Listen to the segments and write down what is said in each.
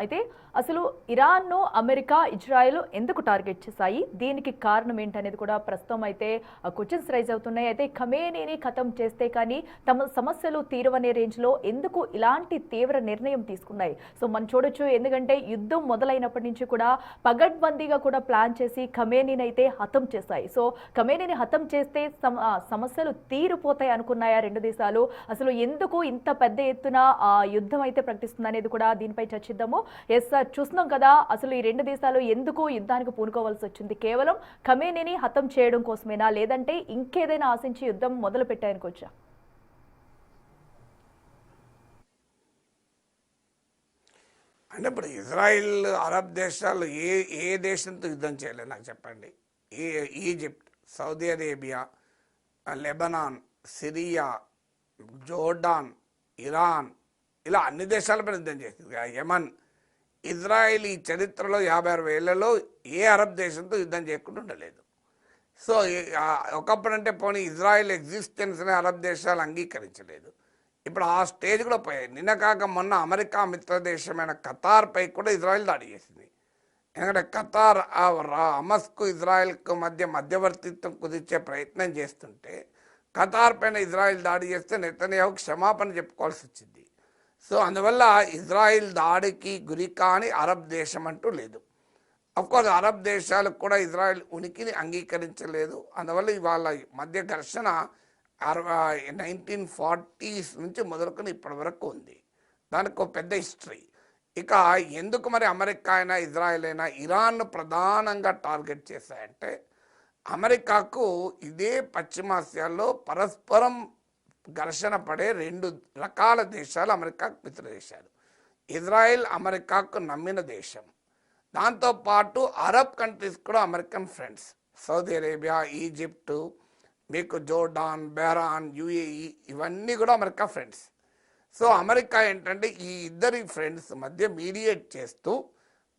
అయితే అసలు ఇరాన్ను America, Israel ఎందుకు టార్గెట్ చేశాయి? దీనికి కారణం ఏంటనేది కూడా ప్రస్తుతం అయితే క్వశ్చన్స్ రైజ్ అవుతున్నాయి. అయితే ఖమేనీని ఖతం చేస్తే కానీ తమ సమస్యలు తీరవనే రేంజ్లో ఎందుకు ఇలాంటి తీవ్ర నిర్ణయం తీసుకున్నాయి? సో మనం చూడొచ్చు, ఎందుకంటే యుద్ధం మొదలైనప్పటి నుంచి కూడా పగడ్బందీగా కూడా ప్లాన్ చేసి ఖమేనీని అయితే హతం చేశాయి. సో ఖమేనీని హతం చేస్తే సమస్యలు తీరిపోతాయి అనుకున్నాయా రెండు దేశాలు? అసలు ఎందుకు ఇంత పెద్ద ఎత్తున యుద్ధం అయితే ప్రకటిస్తుంది అనేది కూడా దీనిపై చర్చిద్దాము. ఎస్ సార్, చూస్తున్నాం కదా, అసలు ఈ రెండు దేశాలు ఎందుకు యుద్ధానికి పూనుకోవాల్సి వచ్చింది? కేవలం ఖమేనీని హతం చేయడం కోసమేనా, లేదంటే ఇంకేదైనా ఆశించి యుద్ధం మొదలు పెట్టాయనుకోవచ్చా? అంటే ఇప్పుడు ఇజ్రాయిల్, అరబ్ దేశాలు ఏ దేశంతో యుద్ధం చేయలేదు నాకు చెప్పండి. Egypt, Saudi Arabia, Lebanon, Syria, Jordan, Iran, ఇలా అన్ని దేశాలపై యుద్ధం చేసింది. యమన్, ఇజ్రాయిల్ ఈ చరిత్రలో 50-60 ఏళ్లలో ఏ అరబ్ దేశంతో యుద్ధం చేయకుండా ఉండలేదు. సో ఒకప్పుడంటే పోనీ ఇజ్రాయిల్ ఎగ్జిస్టెన్స్ని అరబ్ దేశాలు అంగీకరించలేదు. ఇప్పుడు ఆ స్టేజ్ కూడా పోయాయి. నిన్న కాక మొన్న అమెరికా మిత్ర దేశమైన ఖతార్పై కూడా ఇజ్రాయిల్ దాడి చేసింది. ఎందుకంటే ఖతార్ హమస్కు ఇజ్రాయిల్కు మధ్యవర్తిత్వం కుదిర్చే ప్రయత్నం చేస్తుంటే ఖతార్ పైన ఇజ్రాయిల్ దాడి చేస్తే నెతన్యాహు క్షమాపణ చెప్పుకోవాల్సి వచ్చింది. సో అందువల్ల ఇజ్రాయిల్ దాడికి గురి కాని అరబ్ దేశం అంటూ లేదు. అఫ్కోర్స్ అరబ్ దేశాలకు కూడా ఇజ్రాయిల్ ఉనికిని అంగీకరించలేదు. అందువల్ల ఇవాళ మధ్య ఘర్షణ 1940s నుంచి మొదలుకొని ఇప్పటి వరకు ఉంది. దానికి ఒక పెద్ద హిస్టరీ. ఇక ఎందుకు మరి అమెరికా అయినా ఇజ్రాయిల్ అయినా ఇరాన్ను ప్రధానంగా టార్గెట్ చేశాయంటే, అమెరికాకు ఇదే పశ్చిమాసియాలో పరస్పరం ఘర్షణ పడే 2 రకాల దేశాలు అమెరికాకు మిత్ర దేశాలు. ఇజ్రాయిల్ అమెరికాకు నమ్మిన దేశం. దాంతోపాటు అరబ్ కంట్రీస్ కూడా American friends. Saudi Arabia, Egypt, మీకు జోర్డాన్, బెహ్రాన్, యుఏఈ, ఇవన్నీ కూడా అమెరికా ఫ్రెండ్స్. సో అమెరికా ఏంటంటే ఈ ఇద్దరి ఫ్రెండ్స్ మధ్య మీడియేట్ చేస్తూ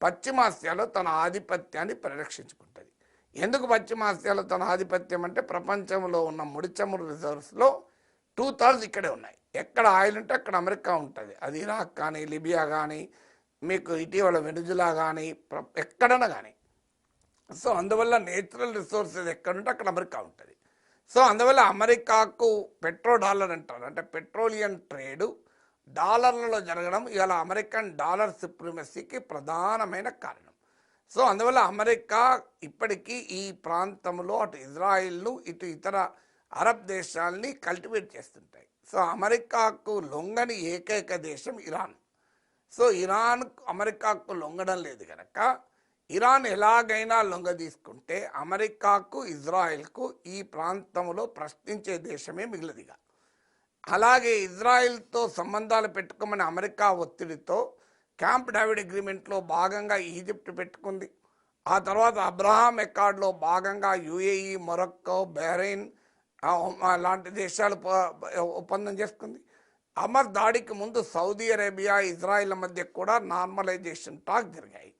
పశ్చిమాసియాలో తన ఆధిపత్యాన్ని పరిరక్షించుకుంటుంది. ఎందుకు పశ్చిమాసియాలో తన ఆధిపత్యం అంటే, ప్రపంచంలో ఉన్న ముడి చమురు రిజర్వ్స్లో 2/3 ఇక్కడే ఉన్నాయి. ఎక్కడ ఆయిల్ ఉంటే అక్కడ అమెరికా ఉంటుంది. అది ఇరాక్ కానీ, లిబియా కానీ, మీకు ఇటీవల వెనుజులా కానీ, ఎక్కడైనా కానీ. సో అందువల్ల నేచురల్ రిసోర్సెస్ ఎక్కడుంటే అక్కడ అమెరికా ఉంటుంది. సో అందువల్ల అమెరికాకు పెట్రో డాలర్ అంటారు, అంటే పెట్రోలియం ట్రేడు డాలర్లలో జరగడం ఇవాళ అమెరికన్ డాలర్ సుప్రీమసీకి ప్రధానమైన కారణం. సో అందువల్ల అమెరికా ఇప్పటికీ ఈ ప్రాంతంలో అటు ఇజ్రాయిల్ను ఇటు ఇతర అరబ్ దేశాలని కల్టివేట్ చేస్తుంటాయి. సో అమెరికాకు లొంగని ఏకైక దేశం ఇరాన్. సో ఇరాన్ అమెరికాకు లొంగడం లేదు కనుక ఇరాన్ ఎలాగైనా లొంగ తీసుకుంటే అమెరికాకు, ఇజ్రాయెల్కు ఈ ప్రాంతంలో ప్రశ్నించే దేశమే మిగిలిదిగా. అలాగే ఇజ్రాయెల్తో సంబంధాలు పెట్టుకోమని అమెరికా ఒత్తిడితో క్యాంప్ డేవిడ్ అగ్రిమెంట్లో భాగంగా ఈజిప్ట్ పెట్టుకుంది. ఆ తర్వాత అబ్రహాం అకార్డ్లో భాగంగా యుఏఈ, మొరక్కో, బహ్రెయిన్ లాంటి దేశాలు ఒప్పందం చేసుకుంది. హమస్ దాడికి ముందు సౌదీ అరేబియా, ఇజ్రాయిల్ మధ్య కూడా నార్మలైజేషన్ టాక్ జరిగాయి.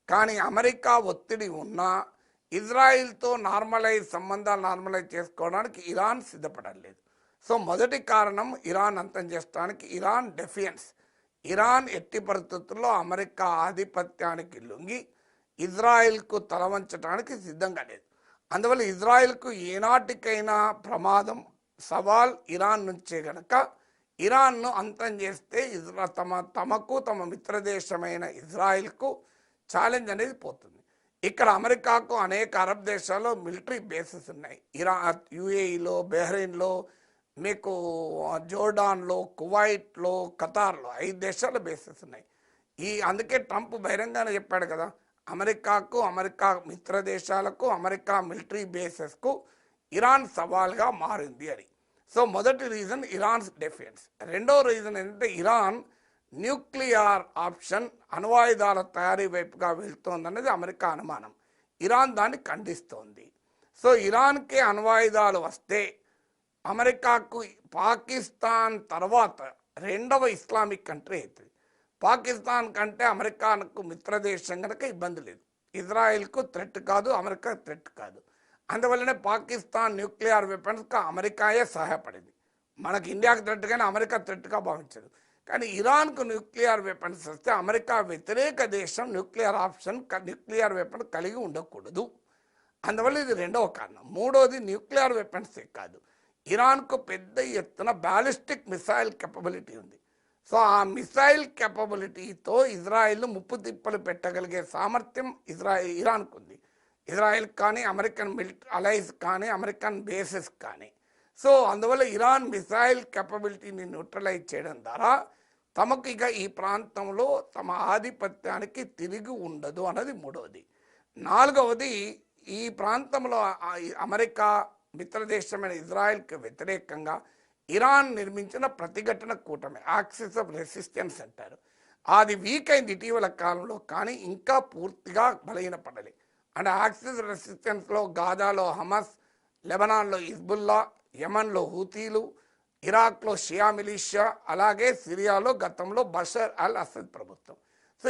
కానీ అమెరికా ఒత్తిడి ఉన్నా ఇజ్రాయిల్తో సంబంధాలు నార్మలైజ్ చేసుకోవడానికి ఇరాన్ సిద్ధపడలేదు. సో మొదటి కారణం ఇరాన్ అంతం చేసుకోవడానికి ఇరాన్ డెఫియన్స్. ఇరాన్ ఎట్టి పరిస్థితుల్లో అమెరికా ఆధిపత్యానికి లొంగి ఇజ్రాయిల్కు తలవంచడానికి సిద్ధంగా లేదు. అందువల్ల ఇజ్రాయిల్కు ఏనాటికైనా ప్రమాదం, సవాల్ ఇరాన్ నుంచే గనక ఇరాన్ను అంతం చేస్తే తమకు తమ మిత్రదేశమైన ఇజ్రాయిల్కు ఛాలెంజ్ అనేది పోతుంది. ఇక్కడ అమెరికాకు అనేక అరబ్ దేశాల్లో మిలిటరీ బేసెస్ ఉన్నాయి. యుఏఈలో, బహ్రెయిన్లో, మీకు జోర్డాన్లో, కువైట్లో, ఖతార్లో 5 దేశాల బేసెస్ ఉన్నాయి. అందుకే ట్రంప్ బహిరంగానే చెప్పాడు కదా, అమెరికా మిత్ర దేశాలకు, అమెరికా మిలిటరీ బేసెస్కు ఇరాన్ సవాల్గా మారింది అని. సో మొదటి రీజన్ ఇరాన్స్ డెఫెన్స్. రెండో రీజన్ ఏంటంటే ఇరాన్ న్యూక్లియర్ ఆప్షన్, అణ్వాయుధాల తయారీ వైపుగా వెళ్తోందనేది అమెరికా అనుమానం. ఇరాన్ దాన్ని ఖండిస్తోంది. సో ఇరాన్కే అణ్వాయుధాలు వస్తే అమెరికాకు పాకిస్తాన్ తర్వాత 2వ ఇస్లామిక్ కంట్రీ అవుతుంది. పాకిస్తాన్ కంటే అమెరికాకు మిత్రదేశం కనుక ఇబ్బంది లేదు. ఇజ్రాయెల్కు థ్రెట్ కాదు, అమెరికా థ్రెట్ కాదు. అందువల్లనే పాకిస్తాన్ న్యూక్లియర్ వెపన్స్గా అమెరికాయే సహాయపడింది. మనకి ఇండియాకి థ్రెట్ కానీ అమెరికా థ్రెట్గా భావించదు. కానీ ఇరాన్కు న్యూక్లియర్ వెపన్స్ వస్తే అమెరికా వ్యతిరేక దేశం న్యూక్లియర్ వెపన్ కలిగి ఉండకూడదు. అందువల్ల ఇది రెండవ కారణం. మూడోది న్యూక్లియర్ వెపన్సే కాదు, ఇరాన్కు పెద్ద ఎత్తున బ్యాలిస్టిక్ మిసైల్ కెపబిలిటీ ఉంది. సో ఆ మిసైల్ కెపబిలిటీతో ఇజ్రాయెల్ ముప్పు తిప్పలు పెట్టగలిగే సామర్థ్యం ఇరాన్కు ఉంది. ఇజ్రాయెల్ కానీ అమెరికన్ అలైస్ కానీ అమెరికన్ బేసెస్ కానీ. సో అందువల్ల ఇరాన్ మిసైల్ కెపబిలిటీని న్యూట్రలైజ్ చేయడం ద్వారా తమకు ఇక ఈ ప్రాంతంలో తమ ఆధిపత్యానికి తిరిగి ఉండదు అన్నది మూడవది. నాలుగవది, ఈ ప్రాంతంలో అమెరికా మిత్రదేశమైన ఇజ్రాయెల్కి వ్యతిరేకంగా ఇరాన్ నిర్మించిన ప్రతిఘటన కూటమి, యాక్సిస్ ఆఫ్ రెసిస్టెన్స్ అంటారు, అది వీక్ అయింది ఇటీవల కాలంలో. కానీ ఇంకా పూర్తిగా బలహీనపడాలి. అంటే యాక్సిస్ రెసిస్టెన్స్లో గాజాలో హమస్, లెబనాన్లో హిజ్బుల్లా, యమన్లో హూతీలు, ఇరాక్లో షియా మిలిషియా, అలాగే సిరియాలో గతంలో బషర్ అల్ అసద్ ప్రభుత్వం. సో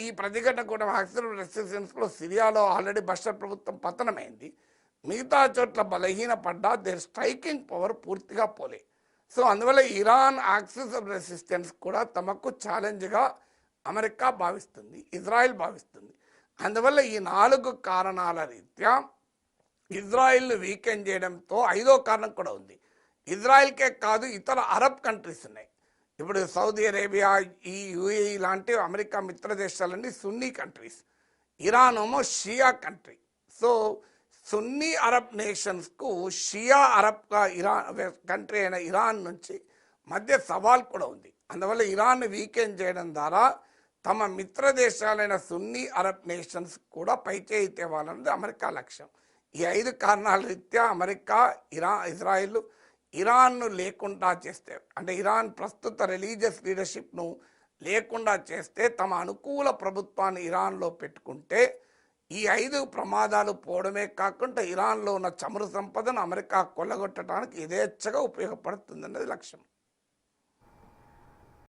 ఈ ప్రతిఘటన కూడా యాక్సిస్ రెసిస్టెన్స్లో సిరియాలో ఆల్రెడీ బషర్ ప్రభుత్వం పతనమైంది. మిగతా చోట్ల బలహీనపడ్డా దేర్ స్ట్రైకింగ్ పవర్ పూర్తిగా పోలే. సో అందువల్ల ఇరాన్ యాక్సిస్ ఆఫ్ రెసిస్టెన్స్ కూడా తమకు ఛాలెంజ్గా అమెరికా భావిస్తుంది, ఇజ్రాయెల్ భావిస్తుంది. అందువల్ల ఈ 4 కారణాల రీత్యా ఇజ్రాయెల్ను వీకెండ్ చేయడంతో ఐదో కారణం కూడా ఉంది. ఇజ్రాయెల్కే కాదు, ఇతర అరబ్ కంట్రీస్ ఉన్నాయి. ఇప్పుడు సౌదీ అరేబియా, ఈ యుఏఈ లాంటి అమెరికా మిత్ర దేశాలన్నీ సున్నీ కంట్రీస్, ఇరాన్ ఏమో షియా కంట్రీ. సో సున్నీ అరబ్ నేషన్స్కు షియా అరబ్గా కంట్రీ అయిన ఇరాన్ నుంచి మధ్య సవాల్ కూడా ఉంది. అందువల్ల ఇరాన్ వీకెండ్ చేయడం ద్వారా తమ మిత్ర దేశాలైన సున్నీ అరబ్ నేషన్స్ కూడా పైచేయి తేవాలన్నది అమెరికా లక్ష్యం. ఈ 5 కారణాల రీత్యా అమెరికా, ఇజ్రాయిల్ ఇరాన్ను లేకుండా చేస్తే, అంటే ఇరాన్ ప్రస్తుత రిలీజియస్ లీడర్షిప్ను లేకుండా చేస్తే, తమ అనుకూల ప్రభుత్వాన్ని ఇరాన్లో పెట్టుకుంటే ఈ 5 ప్రమాదాలు పోవడమే కాకుండా ఇరాన్లో ఉన్న చమురు సంపదను అమెరికా కొల్లగొట్టడానికి యథేచ్ఛగా ఉపయోగపడుతుందన్నది లక్ష్యం.